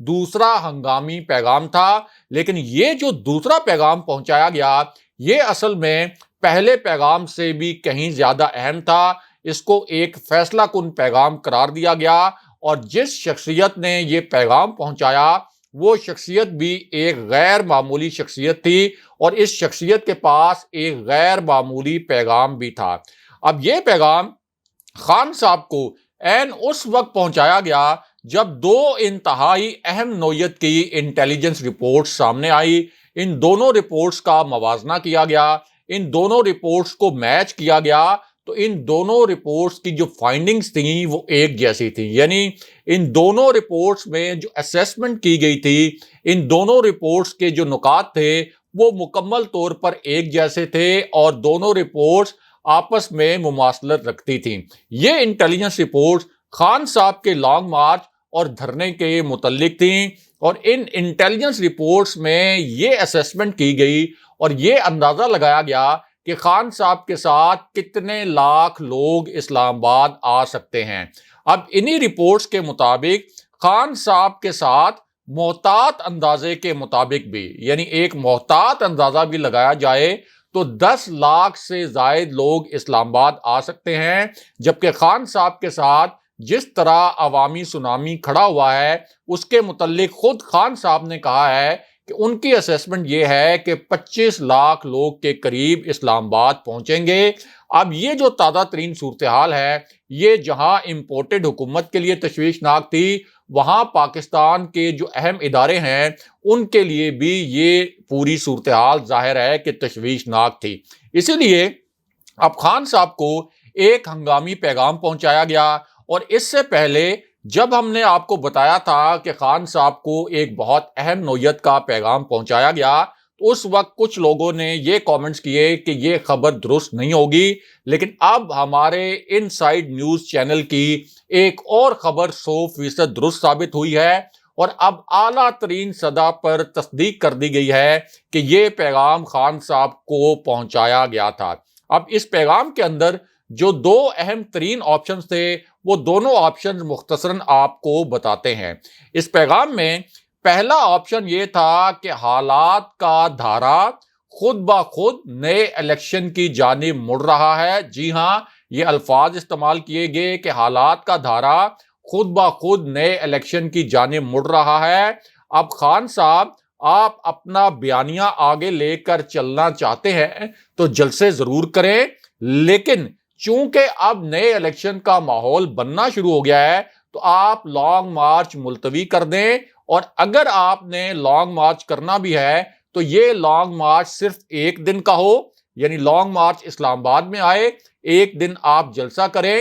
دوسرا ہنگامی پیغام تھا، لیکن یہ جو دوسرا پیغام پہنچایا گیا یہ اصل میں پہلے پیغام سے بھی کہیں زیادہ اہم تھا۔ اس کو ایک فیصلہ کن پیغام قرار دیا گیا، اور جس شخصیت نے یہ پیغام پہنچایا وہ شخصیت بھی ایک غیر معمولی شخصیت تھی، اور اس شخصیت کے پاس ایک غیر معمولی پیغام بھی تھا۔ اب یہ پیغام خان صاحب کو عین اس وقت پہنچایا گیا جب دو انتہائی اہم نوعیت کی انٹیلیجنس رپورٹس سامنے آئی۔ ان دونوں رپورٹس کا موازنہ کیا گیا، ان دونوں رپورٹس کو میچ کیا گیا، تو ان دونوں رپورٹس کی جو فائنڈنگز تھیں وہ ایک جیسی تھیں، یعنی ان دونوں رپورٹس میں جو اسیسمنٹ کی گئی تھی، ان دونوں رپورٹس کے جو نکات تھے وہ مکمل طور پر ایک جیسے تھے، اور دونوں رپورٹس آپس میں مماثلت رکھتی تھیں۔ یہ انٹیلیجنس رپورٹس خان صاحب کے لانگ مارچ اور دھرنے کے متعلق تھیں، اور ان انٹیلیجنس رپورٹس میں یہ اسیسمنٹ کی گئی اور یہ اندازہ لگایا گیا کہ خان صاحب کے ساتھ کتنے لاکھ لوگ اسلام آباد آ سکتے ہیں۔ اب انہی رپورٹس کے مطابق خان صاحب کے ساتھ محتاط اندازے کے مطابق بھی، یعنی ایک محتاط اندازہ بھی لگایا جائے تو 10 لاکھ سے زائد لوگ اسلام آباد آ سکتے ہیں، جبکہ خان صاحب کے ساتھ جس طرح عوامی سونامی کھڑا ہوا ہے اس کے متعلق خود خان صاحب نے کہا ہے کہ ان کی اسیسمنٹ یہ ہے کہ 25 لاکھ لوگ کے قریب اسلام آباد پہنچیں گے۔ اب یہ جو تازہ ترین صورتحال ہے یہ جہاں امپورٹڈ حکومت کے لیے تشویشناک تھی، وہاں پاکستان کے جو اہم ادارے ہیں ان کے لیے بھی یہ پوری صورتحال ظاہر ہے کہ تشویشناک تھی۔ اسی لیے اب خان صاحب کو ایک ہنگامی پیغام پہنچایا گیا، اور اس سے پہلے جب ہم نے آپ کو بتایا تھا کہ خان صاحب کو ایک بہت اہم نوعیت کا پیغام پہنچایا گیا تو اس وقت کچھ لوگوں نے یہ کامنٹس کیے کہ یہ خبر درست نہیں ہوگی، لیکن اب ہمارے ان سائیڈ نیوز چینل کی ایک اور خبر 100% درست ثابت ہوئی ہے، اور اب اعلیٰ ترین سطح پر تصدیق کر دی گئی ہے کہ یہ پیغام خان صاحب کو پہنچایا گیا تھا۔ اب اس پیغام کے اندر جو دو اہم ترین آپشنز تھے وہ دونوں آپشنز مختصراً آپ کو بتاتے ہیں۔ اس پیغام میں پہلا آپشن یہ تھا کہ حالات کا دھارا خود بخود نئے الیکشن کی جانب مڑ رہا ہے۔ جی ہاں، یہ الفاظ استعمال کیے گئے کہ حالات کا دھارا خود بخود نئے الیکشن کی جانب مڑ رہا ہے۔ اب خان صاحب آپ اپنا بیانیہ آگے لے کر چلنا چاہتے ہیں تو جلسے ضرور کریں، لیکن چونکہ اب نئے الیکشن کا ماحول بننا شروع ہو گیا ہے تو آپ لانگ مارچ ملتوی کر دیں، اور اگر آپ نے لانگ مارچ کرنا بھی ہے تو یہ لانگ مارچ صرف ایک دن کا ہو، یعنی لانگ مارچ اسلام آباد میں آئے، ایک دن آپ جلسہ کریں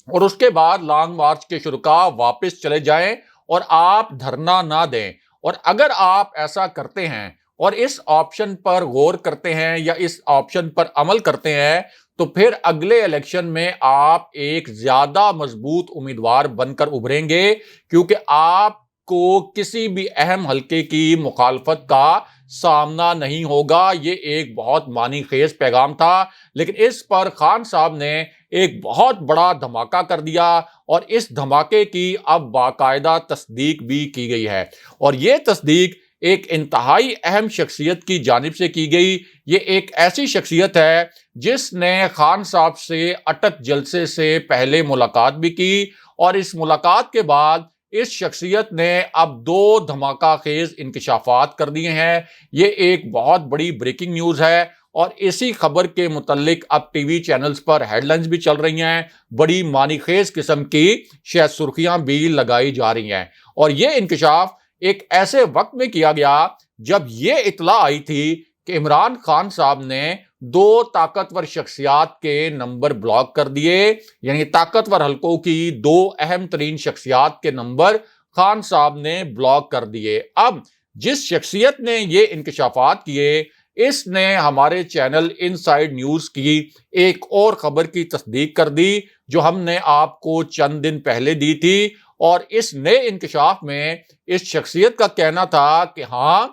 اور اس کے بعد لانگ مارچ کے شرکاء واپس چلے جائیں اور آپ دھرنا نہ دیں۔ اور اگر آپ ایسا کرتے ہیں اور اس آپشن پر غور کرتے ہیں یا اس آپشن پر عمل کرتے ہیں تو پھر اگلے الیکشن میں آپ ایک زیادہ مضبوط امیدوار بن کر ابھریں گے، کیونکہ آپ کو کسی بھی اہم حلقے کی مخالفت کا سامنا نہیں ہوگا۔ یہ ایک بہت معنی خیز پیغام تھا، لیکن اس پر خان صاحب نے ایک بہت بڑا دھماکہ کر دیا، اور اس دھماکے کی اب باقاعدہ تصدیق بھی کی گئی ہے، اور یہ تصدیق ایک انتہائی اہم شخصیت کی جانب سے کی گئی۔ یہ ایک ایسی شخصیت ہے جس نے خان صاحب سے اٹک جلسے سے پہلے ملاقات بھی کی، اور اس ملاقات کے بعد اس شخصیت نے اب 2 دھماکہ خیز انکشافات کر دیے ہیں۔ یہ ایک بہت بڑی بریکنگ نیوز ہے، اور اسی خبر کے متعلق اب ٹی وی چینلز پر ہیڈ لائنز بھی چل رہی ہیں، بڑی معنی خیز قسم کی شاید سرخیاں بھی لگائی جا رہی ہیں۔ اور یہ انکشاف ایک ایسے وقت میں کیا گیا جب یہ اطلاع آئی تھی کہ عمران خان صاحب نے 2 طاقتور شخصیات کے نمبر بلاک کر دیے، یعنی طاقتور حلقوں کی 2 اہم ترین شخصیات کے نمبر خان صاحب نے بلاک کر دیے۔ اب جس شخصیت نے یہ انکشافات کیے اس نے ہمارے چینل ان سائیڈ نیوز کی ایک اور خبر کی تصدیق کر دی جو ہم نے آپ کو چند دن پہلے دی تھی، اور اس نئے انکشاف میں اس شخصیت کا کہنا تھا کہ ہاں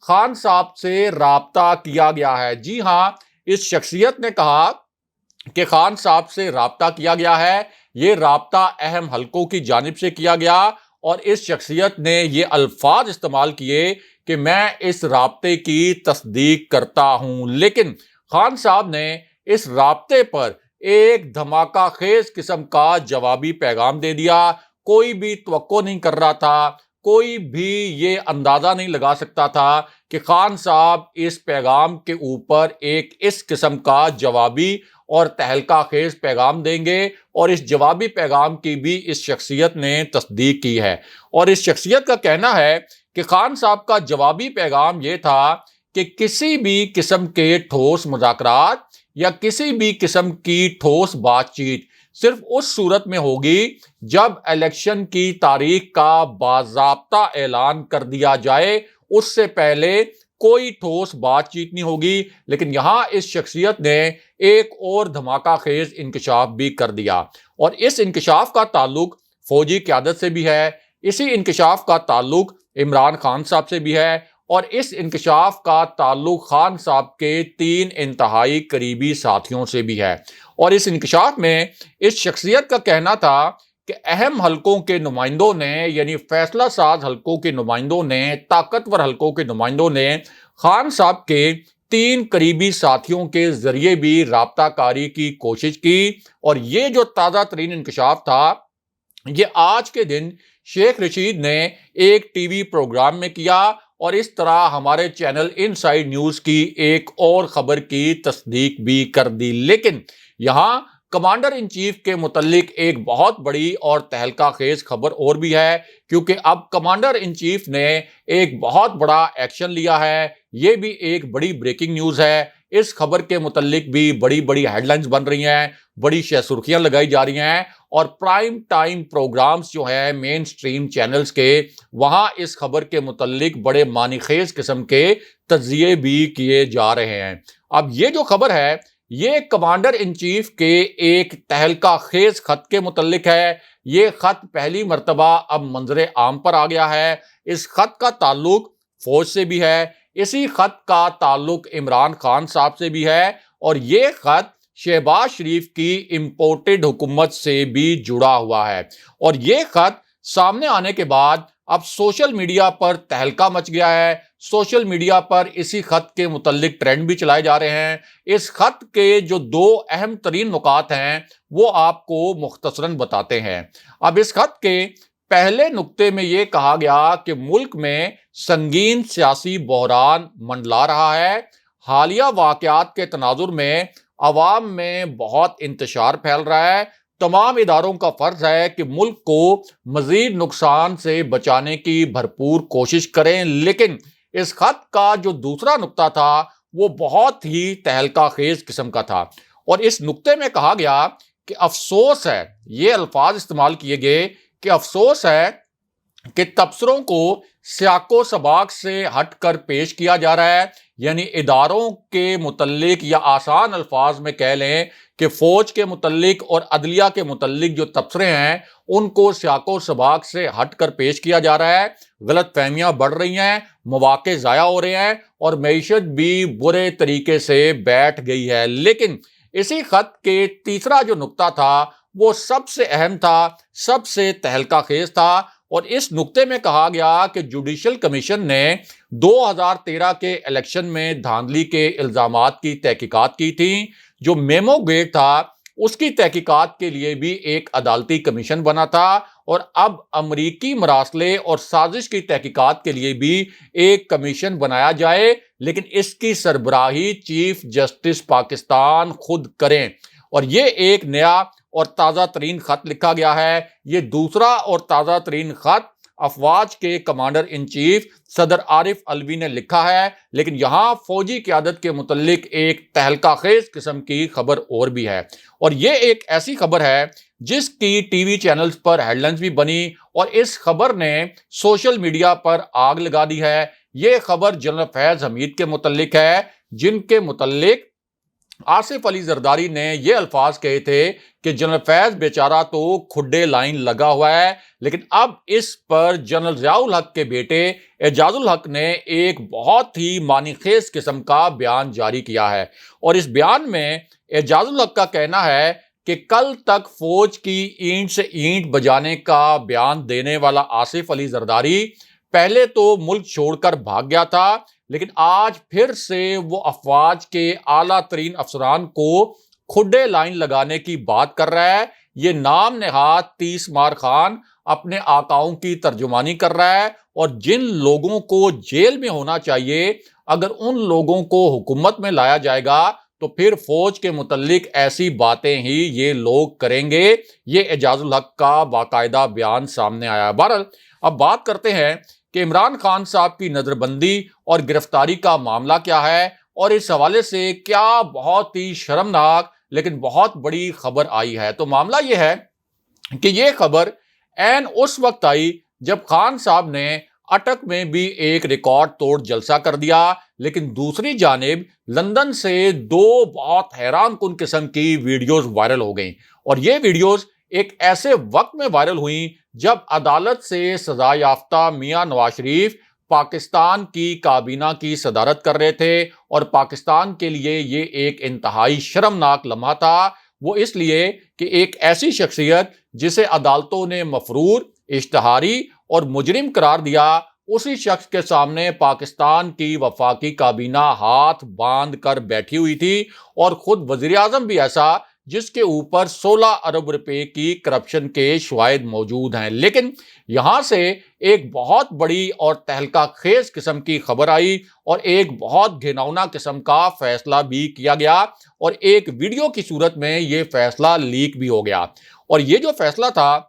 خان صاحب سے رابطہ کیا گیا ہے۔ جی ہاں، اس شخصیت نے کہا کہ خان صاحب سے رابطہ کیا گیا ہے، یہ رابطہ اہم حلقوں کی جانب سے کیا گیا، اور اس شخصیت نے یہ الفاظ استعمال کیے کہ میں اس رابطے کی تصدیق کرتا ہوں، لیکن خان صاحب نے اس رابطے پر ایک دھماکہ خیز قسم کا جوابی پیغام دے دیا۔ کوئی بھی توقع نہیں کر رہا تھا، کوئی بھی یہ اندازہ نہیں لگا سکتا تھا کہ خان صاحب اس پیغام کے اوپر ایک اس قسم کا جوابی اور تہلکہ خیز پیغام دیں گے، اور اس جوابی پیغام کی بھی اس شخصیت نے تصدیق کی ہے۔ اور اس شخصیت کا کہنا ہے کہ خان صاحب کا جوابی پیغام یہ تھا کہ کسی بھی قسم کے ٹھوس مذاکرات یا کسی بھی قسم کی ٹھوس بات چیت صرف اس صورت میں ہوگی جب الیکشن کی تاریخ کا باضابطہ اعلان کر دیا جائے، اس سے پہلے کوئی ٹھوس بات چیت نہیں ہوگی۔ لیکن یہاں اس شخصیت نے ایک اور دھماکہ خیز انکشاف بھی کر دیا، اور اس انکشاف کا تعلق فوجی قیادت سے بھی ہے، اسی انکشاف کا تعلق عمران خان صاحب سے بھی ہے، اور اس انکشاف کا تعلق خان صاحب کے 3 انتہائی قریبی ساتھیوں سے بھی ہے۔ اور اس انکشاف میں اس شخصیت کا کہنا تھا کہ اہم حلقوں کے نمائندوں نے، یعنی فیصلہ ساز حلقوں کے نمائندوں نے، طاقتور حلقوں کے نمائندوں نے خان صاحب کے 3 قریبی ساتھیوں کے ذریعے بھی رابطہ کاری کی کوشش کی۔ اور یہ جو تازہ ترین انکشاف تھا، یہ آج کے دن شیخ رشید نے ایک ٹی وی پروگرام میں کیا، اور اس طرح ہمارے چینل ان سائیڈ نیوز کی ایک اور خبر کی تصدیق بھی کر دی۔ لیکن یہاں کمانڈر ان چیف کے متعلق ایک بہت بڑی اور تہلکہ خیز خبر اور بھی ہے، کیونکہ اب کمانڈر ان چیف نے ایک بہت بڑا ایکشن لیا ہے۔ یہ بھی ایک بڑی بریکنگ نیوز ہے۔ اس خبر کے متعلق بھی بڑی بڑی ہیڈ لائنز بن رہی ہیں، بڑی سرخیاں لگائی جا رہی ہیں، اور پرائم ٹائم پروگرامز جو ہیں مین سٹریم چینلز کے، وہاں اس خبر کے متعلق بڑے معنی خیز قسم کے تجزیے بھی کیے جا رہے ہیں۔ اب یہ جو خبر ہے، یہ کمانڈر ان چیف کے ایک تہلکہ خیز خط کے متعلق ہے۔ یہ خط پہلی مرتبہ اب منظر عام پر آ گیا ہے۔ اس خط کا تعلق فوج سے بھی ہے، اسی خط کا تعلق عمران خان صاحب سے بھی ہے، اور یہ خط شہباز شریف کی امپورٹڈ حکومت سے بھی جڑا ہوا ہے۔ اور یہ خط سامنے آنے کے بعد اب سوشل میڈیا پر تہلکہ مچ گیا ہے۔ سوشل میڈیا پر اسی خط کے متعلق ٹرینڈ بھی چلائے جا رہے ہیں۔ اس خط کے جو 2 اہم ترین نکات ہیں وہ آپ کو مختصراً بتاتے ہیں۔ اب اس خط کے پہلے نقطے میں یہ کہا گیا کہ ملک میں سنگین سیاسی بحران منڈلا رہا ہے۔ حالیہ واقعات کے تناظر میں عوام میں بہت انتشار پھیل رہا ہے۔ تمام اداروں کا فرض ہے کہ ملک کو مزید نقصان سے بچانے کی بھرپور کوشش کریں۔ لیکن اس خط کا جو دوسرا نقطہ تھا وہ بہت ہی تہلکہ خیز قسم کا تھا، اور اس نقطے میں کہا گیا کہ افسوس ہے، یہ الفاظ استعمال کیے گئے کہ افسوس ہے کہ تبصروں کو سیاق و سباق سے ہٹ کر پیش کیا جا رہا ہے۔ یعنی اداروں کے متعلق، یا آسان الفاظ میں کہہ لیں کہ فوج کے متعلق اور عدلیہ کے متعلق جو تبصرے ہیں ان کو سیاق و سباق سے ہٹ کر پیش کیا جا رہا ہے۔ غلط فہمیاں بڑھ رہی ہیں، مواقع ضائع ہو رہے ہیں، اور معیشت بھی برے طریقے سے بیٹھ گئی ہے۔ لیکن اسی خط کے تیسرا جو نقطہ تھا وہ سب سے اہم تھا، سب سے تہلکہ خیز تھا، اور اس نقطے میں کہا گیا کہ جوڈیشل کمیشن نے 2013 کے الیکشن میں دھاندلی کے الزامات کی تحقیقات کی تھی۔ جو میمو گیٹ تھا اس کی تحقیقات کے لیے بھی ایک عدالتی کمیشن بنا تھا، اور اب امریکی مراسلے اور سازش کی تحقیقات کے لیے بھی ایک کمیشن بنایا جائے، لیکن اس کی سربراہی چیف جسٹس پاکستان خود کریں۔ اور یہ ایک نیا اور تازہ ترین خط لکھا گیا ہے۔ یہ دوسرا اور تازہ ترین خط افواج کے کمانڈر ان چیف صدر عارف علوی نے لکھا ہے، لیکن یہاں فوجی قیادت کے متعلق ایک تہلکہ خیز قسم کی خبر اور بھی ہے، اور یہ ایک ایسی خبر ہے جس کی ٹی وی چینلز پر ہیڈ لائنز بھی بنی، اور اس خبر نے سوشل میڈیا پر آگ لگا دی ہے۔ یہ خبر جنرل فیض حمید کے متعلق ہے، جن کے متعلق آصف علی زرداری نے یہ الفاظ کہے تھے کہ جنرل فیض بیچارہ تو کھڈے لائن لگا ہوا ہے، لیکن اب اس پر جنرل ضیاء الحق کے بیٹے اعجاز الحق نے ایک بہت ہی معنی خیز قسم کا بیان جاری کیا ہے، اور اس بیان میں اعجاز الحق کا کہنا ہے کہ کل تک فوج کی اینٹ سے اینٹ بجانے کا بیان دینے والا آصف علی زرداری پہلے تو ملک چھوڑ کر بھاگ گیا تھا، لیکن آج پھر سے وہ افواج کے اعلیٰ ترین افسران کو کھڈے لائن لگانے کی بات کر رہا ہے۔ یہ نام نہاد 30 مار خان اپنے آقاؤں کی ترجمانی کر رہا ہے، اور جن لوگوں کو جیل میں ہونا چاہیے اگر ان لوگوں کو حکومت میں لایا جائے گا تو پھر فوج کے متعلق ایسی باتیں ہی یہ لوگ کریں گے۔ یہ اعجاز الحق کا باقاعدہ بیان سامنے آیا ہے۔ بہرحال اب بات کرتے ہیں کہ عمران خان صاحب کی نظر بندی اور گرفتاری کا معاملہ کیا ہے، اور اس حوالے سے کیا بہت ہی شرمناک لیکن بہت بڑی خبر آئی ہے۔ تو معاملہ یہ ہے کہ یہ خبر عین اس وقت آئی جب خان صاحب نے اٹک میں بھی ایک ریکارڈ توڑ جلسہ کر دیا، لیکن دوسری جانب لندن سے 2 بہت حیران کن قسم کی ویڈیوز وائرل ہو گئیں، اور یہ ویڈیوز ایک ایسے وقت میں وائرل ہوئیں جب عدالت سے سزا یافتہ میاں نواز شریف پاکستان کی کابینہ کی صدارت کر رہے تھے، اور پاکستان کے لیے یہ ایک انتہائی شرمناک لمحہ تھا۔ وہ اس لیے کہ ایک ایسی شخصیت جسے عدالتوں نے مفرور، اشتہاری اور مجرم قرار دیا، اسی شخص کے سامنے پاکستان کی وفاقی کابینہ ہاتھ باندھ کر بیٹھی ہوئی تھی، اور خود وزیر اعظم بھی ایسا جس کے اوپر 16 ارب روپے کی کرپشن کے شواہد موجود ہیں۔ لیکن یہاں سے ایک بہت بڑی اور تہلکہ خیز قسم کی خبر آئی، اور ایک بہت گھناؤنا قسم کا فیصلہ بھی کیا گیا، اور ایک ویڈیو کی صورت میں یہ فیصلہ لیک بھی ہو گیا۔ اور یہ جو فیصلہ تھا،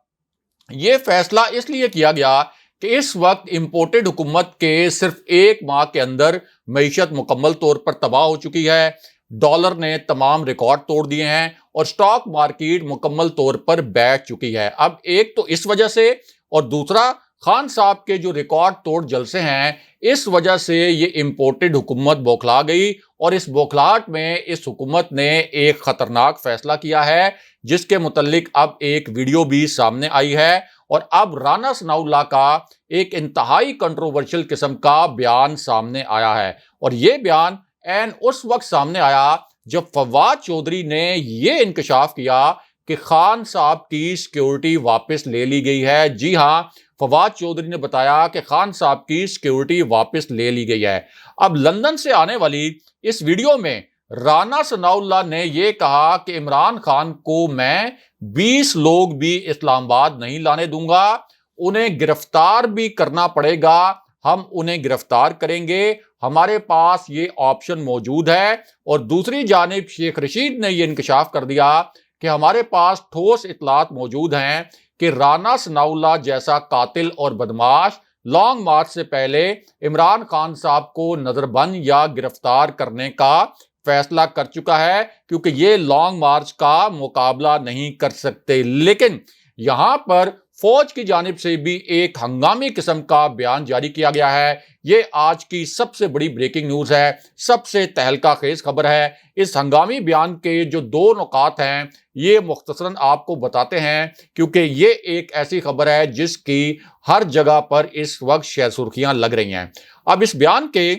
یہ فیصلہ اس لیے کیا گیا کہ اس وقت امپورٹڈ حکومت کے صرف 1 ماہ کے اندر معیشت مکمل طور پر تباہ ہو چکی ہے، ڈالر نے تمام ریکارڈ توڑ دیے ہیں، اور سٹاک مارکیٹ مکمل طور پر بیٹھ چکی ہے۔ اب ایک تو اس وجہ سے، اور دوسرا خان صاحب کے جو ریکارڈ توڑ جلسے ہیں، اس وجہ سے یہ امپورٹڈ حکومت بوکھلا گئی، اور اس بوکھلاہٹ میں اس حکومت نے ایک خطرناک فیصلہ کیا ہے جس کے متعلق اب ایک ویڈیو بھی سامنے آئی ہے، اور اب رانا ثناء اللہ کا ایک انتہائی کنٹروورشل قسم کا بیان سامنے آیا ہے۔ اور یہ بیان عین اس وقت سامنے آیا جب فواد چودھری نے یہ انکشاف کیا کہ خان صاحب کی سیکیورٹی واپس لے لی گئی ہے۔ جی ہاں، فواد چودھری نے بتایا کہ خان صاحب کی سیکیورٹی واپس لے لی گئی ہے۔ اب لندن سے آنے والی اس ویڈیو میں رانا ثناء اللہ نے یہ کہا کہ عمران خان کو میں 20 لوگ بھی اسلام آباد نہیں لانے دوں گا، انہیں گرفتار بھی کرنا پڑے گا، ہم انہیں گرفتار کریں گے، ہمارے پاس یہ آپشن موجود ہے۔ اور دوسری جانب شیخ رشید نے یہ انکشاف کر دیا کہ ہمارے پاس ٹھوس اطلاعات موجود ہیں کہ رانا ثناء اللہ جیسا قاتل اور بدماش لانگ مارچ سے پہلے عمران خان صاحب کو نظر بند یا گرفتار کرنے کا فیصلہ کر چکا ہے، کیونکہ یہ لانگ مارچ کا مقابلہ نہیں کر سکتے۔ لیکن یہاں پر فوج کی جانب سے بھی ایک ہنگامی قسم کا بیان جاری کیا گیا ہے۔ یہ آج کی سب سے بڑی بریکنگ نیوز ہے، سب سے تہلکہ خیز خبر ہے۔ اس ہنگامی بیان کے جو 2 نکات ہیں یہ مختصراً آپ کو بتاتے ہیں، کیونکہ یہ ایک ایسی خبر ہے جس کی ہر جگہ پر اس وقت شہ سرخیاں لگ رہی ہیں۔ اب اس بیان کے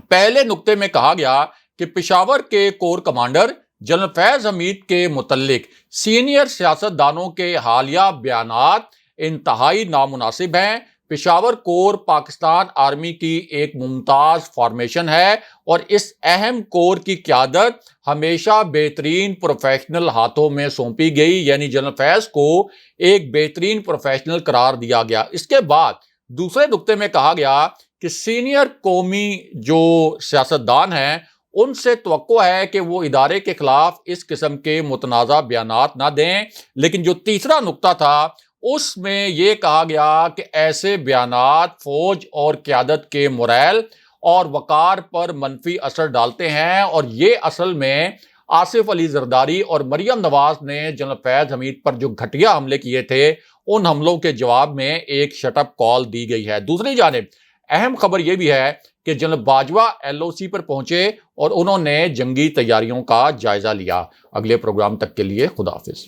پہلے نقطے میں کہا گیا کہ پشاور کے کور کمانڈر جنرل فیض حمید کے متعلق سینئر سیاستدانوں کے حالیہ بیانات انتہائی نامناسب ہیں۔ پشاور کور پاکستان آرمی کی ایک ممتاز فارمیشن ہے، اور اس اہم کور کی قیادت ہمیشہ بہترین پروفیشنل ہاتھوں میں سونپی گئی، یعنی جنرل فیض کو ایک بہترین پروفیشنل قرار دیا گیا۔ اس کے بعد دوسرے نقطے میں کہا گیا کہ سینئر قومی جو سیاستدان ہیں ان سے توقع ہے کہ وہ ادارے کے خلاف اس قسم کے متنازع بیانات نہ دیں۔ لیکن جو تیسرا نقطہ تھا اس میں یہ کہا گیا کہ ایسے بیانات فوج اور قیادت کے مورال اور وقار پر منفی اثر ڈالتے ہیں، اور یہ اصل میں آصف علی زرداری اور مریم نواز نے جنرل فیض حمید پر جو گھٹیا حملے کیے تھے ان حملوں کے جواب میں ایک شٹ اپ کال دی گئی ہے۔ دوسری جانب اہم خبر یہ بھی ہے کہ جنرل باجوہ LOC پر پہنچے اور انہوں نے جنگی تیاریوں کا جائزہ لیا۔ اگلے پروگرام تک کے لیے خدا حافظ۔